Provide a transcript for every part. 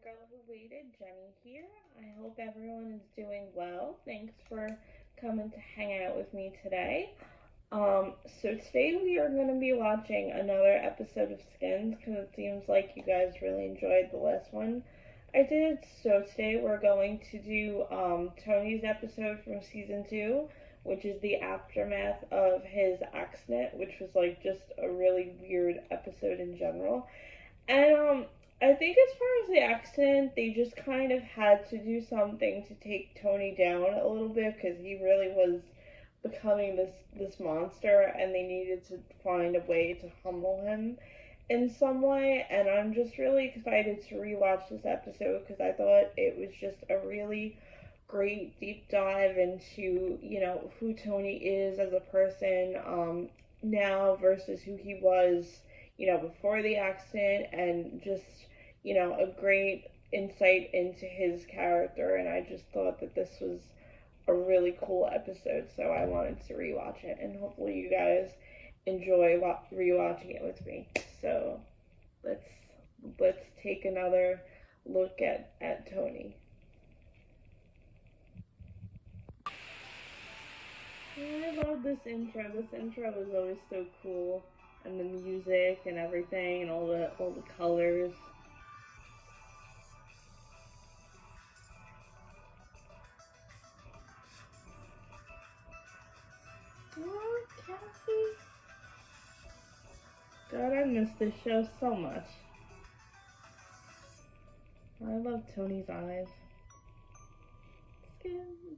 girl who waited, Jenny here. I hope everyone is doing well. Thanks for coming to hang out with me today. So today we are going to be watching another episode of Skins because it seems like you guys really enjoyed the last one I did. So today we're going to do Tony's episode from season 2, which is the aftermath of his accident, which was like just a really weird episode in general. And I think as far as the accident, they just kind of had to do something to take Tony down a little bit because he really was becoming this monster, and they needed to find a way to humble him in some way. And I'm just really excited to rewatch this episode because I thought it was just a really great deep dive into who Tony is as a person now versus who he was before the accident, and just a great insight into his character. And I just thought that this was a really cool episode, so I wanted to rewatch it, and hopefully you guys enjoy rewatching it with me. So let's let's take another look at Tony. I love this intro. This intro is always so cool, and the music and everything, and all the colors. Oh, Kathy. God, I miss this show so much. I love Tony's eyes. Skins.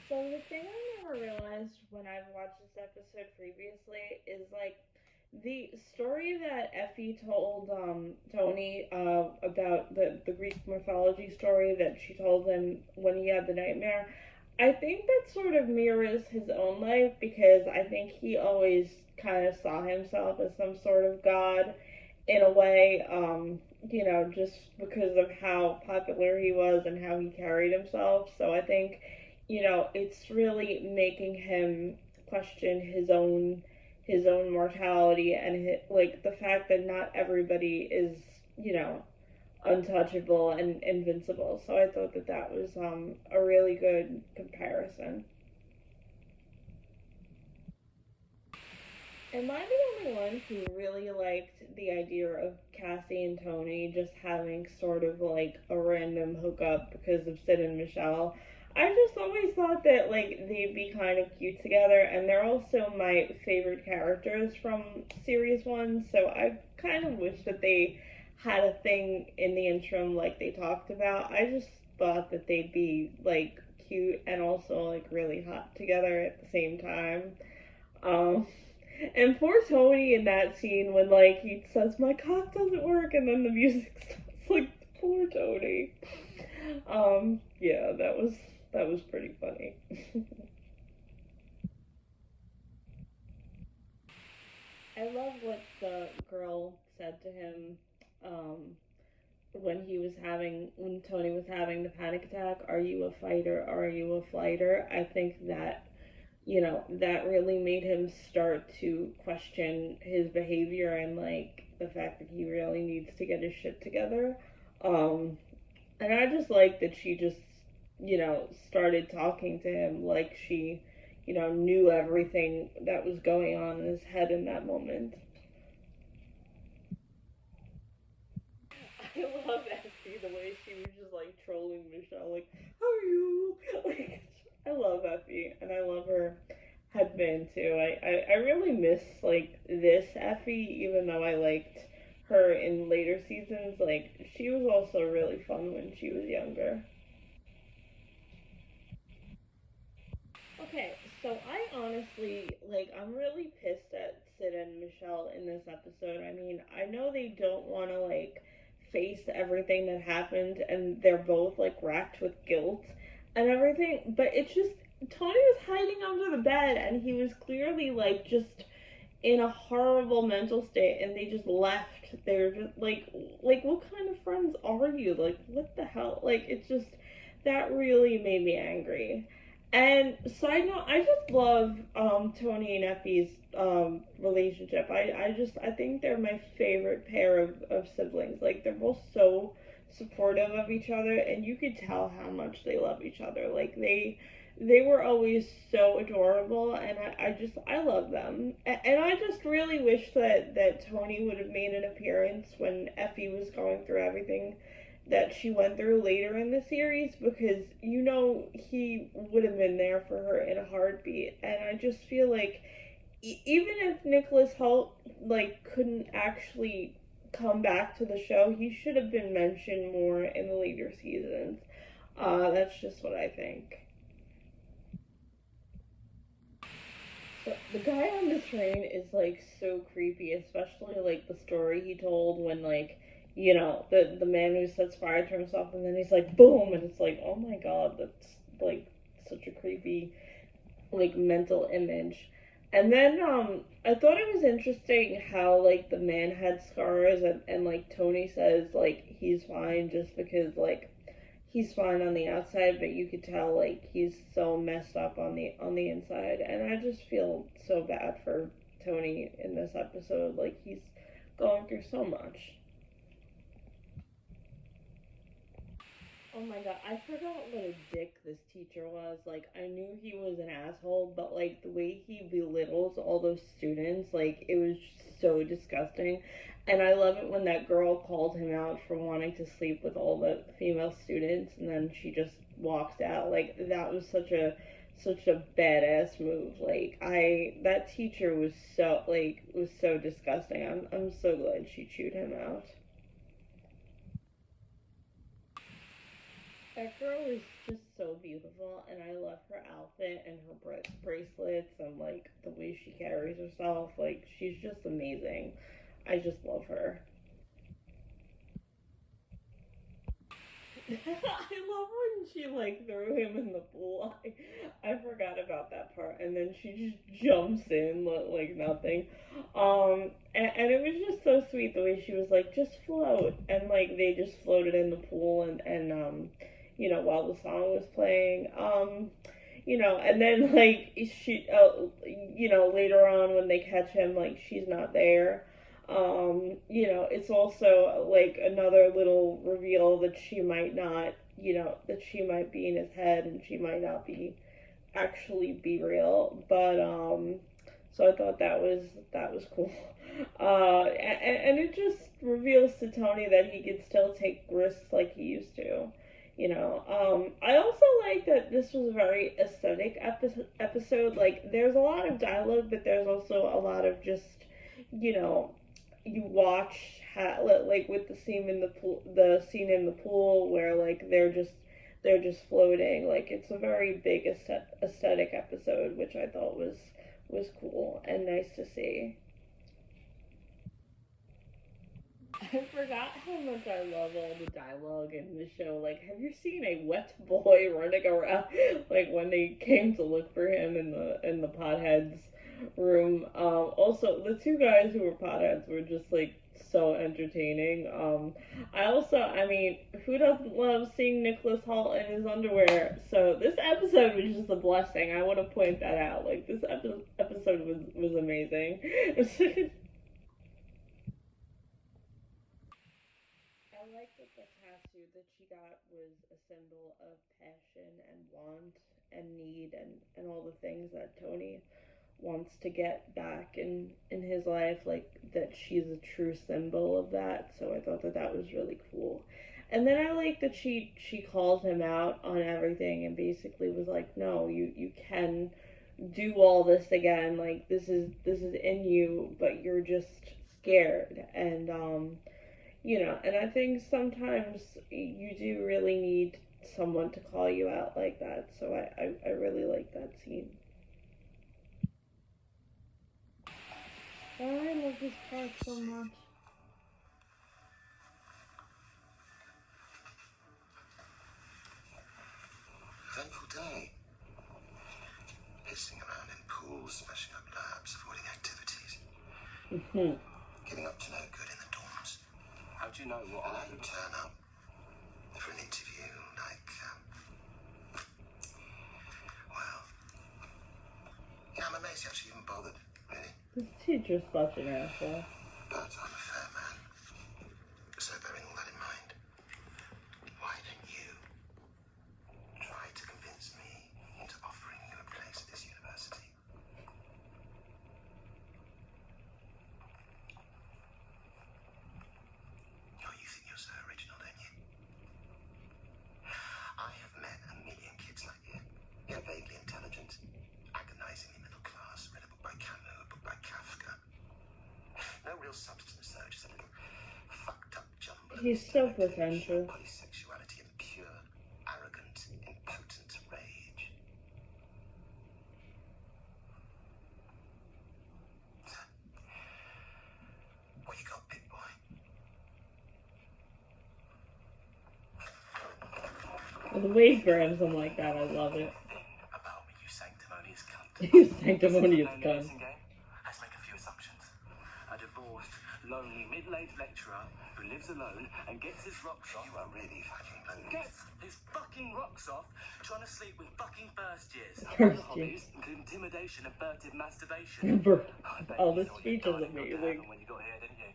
So the thing I never realized when I've watched this episode previously is like the story that Effie told Tony about the Greek mythology story that she told him when he had the nightmare. I think that sort of mirrors his own life because I think he always kind of saw himself as some sort of god in a way, just because of how popular he was and how he carried himself. So I think, it's really making him question his own mortality, and like the fact that not everybody is, untouchable and invincible. So I thought that that was a really good comparison. Am I the only one who really liked the idea of Cassie and Tony just having sort of like a random hookup because of Sid and Michelle? I just always thought that like they'd be kind of cute together, and they're also my favorite characters from series one. So I kind of wish that they had a thing in the interim like they talked about. I just thought that they'd be like cute and also like really hot together at the same time. Um, and poor Tony in that scene when like he says my cock doesn't work and then the music starts, like poor Tony. Yeah, that was pretty funny. I love what the girl said to him um when Tony was having the panic attack. Are you a fighter? Are you a flighter? I think that that really made him start to question his behavior and like the fact that he really needs to get his shit together. Um, and I just like that she just, started talking to him like she, knew everything that was going on in his head in that moment. I love Effie, the way she was just like trolling Michelle, like, how are you? Like, I love Effie, and I love her headband too. I really miss like this Effie, even though I liked her in later seasons. Like, she was also really fun when she was younger. Okay, so I honestly, like, I'm really pissed at Sid and Michelle in this episode. I mean, I know they don't want to, like, face everything that happened, and they're both, like, racked with guilt and everything, but it's just, Tony was hiding under the bed, and he was clearly, like, just in a horrible mental state, and they just left. They're just, like, what kind of friends are you? Like, what the hell? Like, it's just, that really made me angry. And side note, I just love Tony and Effie's relationship. I think they're my favorite pair of siblings. Like they're both so supportive of each other, and you could tell how much they love each other. Like they were always so adorable, and I love them. And I just really wish that Tony would have made an appearance when Effie was going through everything that she went through later in the series, because he would have been there for her in a heartbeat. And I just feel like even if Nicholas Hoult like couldn't actually come back to the show, he should have been mentioned more in the later seasons. That's just what I think. So the guy on the train is like so creepy, especially like the story he told when like the man who sets fire to himself and then he's like boom, and it's like, oh my god, that's like such a creepy like mental image. And then I thought it was interesting how like the man had scars, and like Tony says like he's fine just because like he's fine on the outside, but you could tell like he's so messed up on the inside. And I just feel so bad for Tony in this episode. Like he's going through so much. Oh my god, I forgot what a dick this teacher was. Like, I knew he was an asshole, but like the way he belittles all those students, like, it was just so disgusting. And I love it when that girl called him out for wanting to sleep with all the female students, and then she just walks out. Like, that was such a badass move. Like, that teacher was so disgusting. I'm so glad she chewed him out. That girl is just so beautiful, and I love her outfit and her bracelets and like the way she carries herself. Like she's just amazing. I just love her. I love when she like threw him in the pool. I forgot about that part, and then she just jumps in like nothing. And it was just so sweet the way she was like, just float, and like they just floated in the pool, and while the song was playing. And then like later on when they catch him, like she's not there. It's also like another little reveal that she might not, that she might be in his head and she might not be actually be real. But so I thought that was cool. And it just reveals to Tony that he can still take risks like he used to. I also like that this was a very aesthetic episode. Like, there's a lot of dialogue, but there's also a lot of just, you know, you watch like with the scene in the pool where like they're just floating. Like, it's a very big aesthetic episode, which I thought was cool and nice to see. I forgot how much I love all the dialogue in the show. Like, have you seen a wet boy running around? Like when they came to look for him in the potheads room. Also, the two guys who were potheads were just like so entertaining. I mean, who doesn't love seeing Nicholas Hoult in his underwear? So this episode was just a blessing. I want to point that out. Like this episode was amazing. I like that the tattoo that she got was a symbol of passion and want and need and all the things that Tony wants to get back in his life. Like that she's a true symbol of that. So I thought that was really cool. And then I like that she called him out on everything and basically was like, no, you can do all this again. Like this is in you, but you're just scared. And I think sometimes you do really need someone to call you out like that. So I really like that scene. Oh, I love this part so much. Eventful day. Pissing around in pools, smashing up labs, avoiding activities. Hmm. Getting up to no good in the dorms. How do you know what And I then you turn up for an interview, like, well, is he actually even bothered, really? This teacher's such an asshole. But I'm a fair man. So bearing all that in mind, why don't you try to convince me into offering you a place at this university? Oh, you think you're so original, don't you? I have met a million kids like you. You're vaguely intelligent, agonizingly middle class, read a book by Camus, a book by Kafka. No real substance, though, just a little fucked up jumble. He's so pretentious. Polysexuality and pure, arrogant, impotent rage. What you got, big boy? The way he grabs him like that, I love it. About me, you sanctimonious cunt. You sanctimonious cunt. Let's make a few assumptions. A divorced, lonely, middle-aged lecturer who lives alone and gets his rocks off. You are really fucking lonely. Gets his fucking rocks off trying to sleep with fucking first years. First hobbies include intimidation and furtive masturbation. Oh, this speech is amazing. When you got here, didn't you?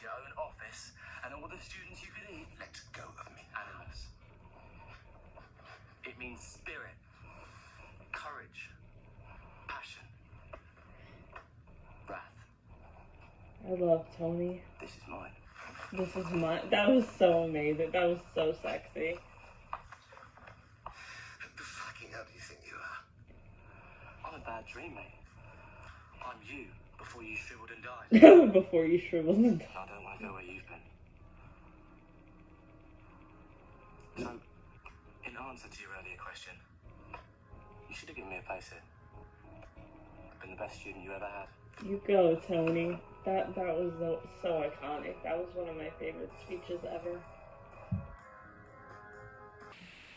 Your own office and all the students you could eat. Let go of me. Animals. It means spirit, courage, passion, wrath. I love Tony. This is mine. This is mine. That was so amazing. That was so sexy. Who the fucking hell do you think you are? I'm a bad dream, mate. I'm you before you shriveled and died. Before you shriveled and died. I don't want to go where you've been. So, in answer to your earlier question, you should have given me a place here. I've been the best student you ever had. You go, Tony. That was so iconic. That was one of my favorite speeches ever.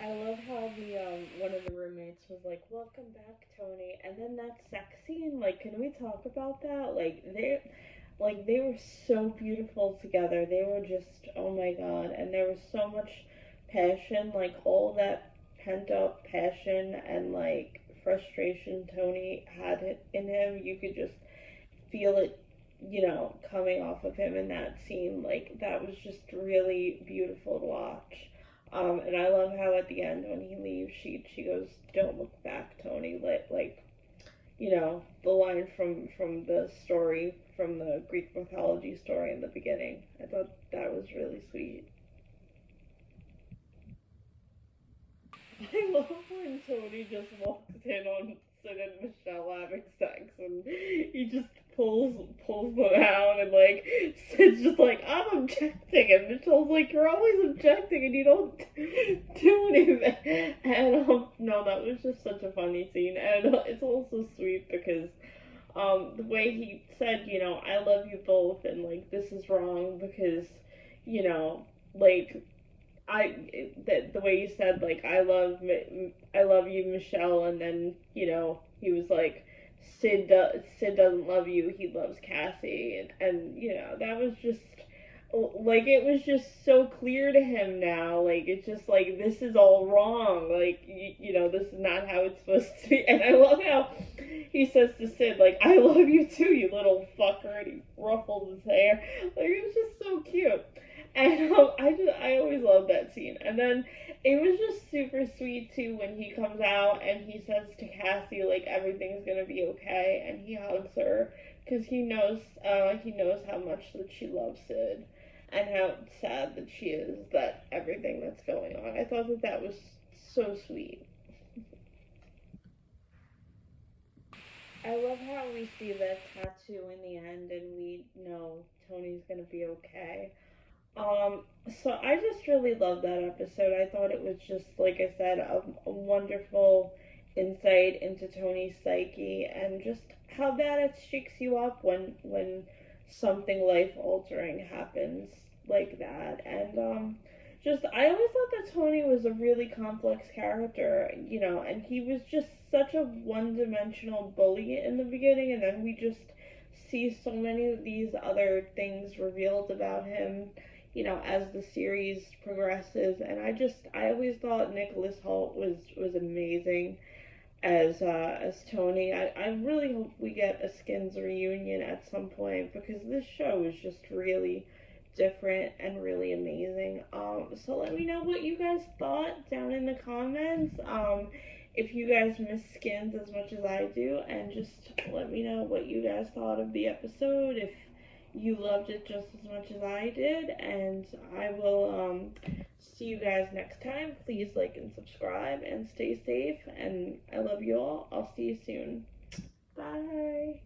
I love how the one of the roommates was like, "Welcome back, Tony," and then that sex scene. Like, can we talk about that? They were so beautiful together. They were just, oh my god, and there was so much passion, like all that pent up passion and like frustration Tony had in him. You could just feel it, coming off of him in that scene. Like, that was just really beautiful to watch. And I love how at the end when he leaves, she goes, "Don't look back, Tony." The line from the story, from the Greek mythology story in the beginning. I thought that was really sweet. I love when Tony just walks in on Sid and Michelle having sex, and he just pulls them out, and like Sid's just like, "I'm objecting," and Michelle's like, "You're always objecting, and you don't do anything." And no, that was just such a funny scene, and it's also sweet because the way he said, "I love you both," and like, "This is wrong because like." The way you said, like, I love you, Michelle," and then he was like, Sid doesn't love you, he loves Cassie," and that was just like, it was just so clear to him now. Like, it's just like, this is all wrong. Like, this is not how it's supposed to be. And I love how he says to Sid, like, "I love you too, you little fucker," and he ruffles his hair. Like, it was just so cute. And I always love that scene. And then it was just super sweet too when he comes out and he says to Cassie, like, everything's gonna be okay, and he hugs her because he knows how much that she loves Sid and how sad that she is that everything that's going on. I thought that was so sweet. I love how we see that tattoo in the end and we know Tony's gonna be okay. Um, so I just really loved that episode. I thought it was just, like I said, a wonderful insight into Tony's psyche and just how bad it shakes you up when something life altering happens like that. And just I always thought that Tony was a really complex character, and he was just such a one-dimensional bully in the beginning, and then we just see so many of these other things revealed about him as the series progresses. And I always thought Nicholas Hoult was amazing. as Tony. I really hope we get a Skins reunion at some point because this show is just really different and really amazing. So let me know what you guys thought down in the comments. If you guys miss Skins as much as I do, and just let me know what you guys thought of the episode. If you loved it just as much as I did, and I will see you guys next time. Please like and subscribe and stay safe. And I love you all. I'll see you soon. Bye.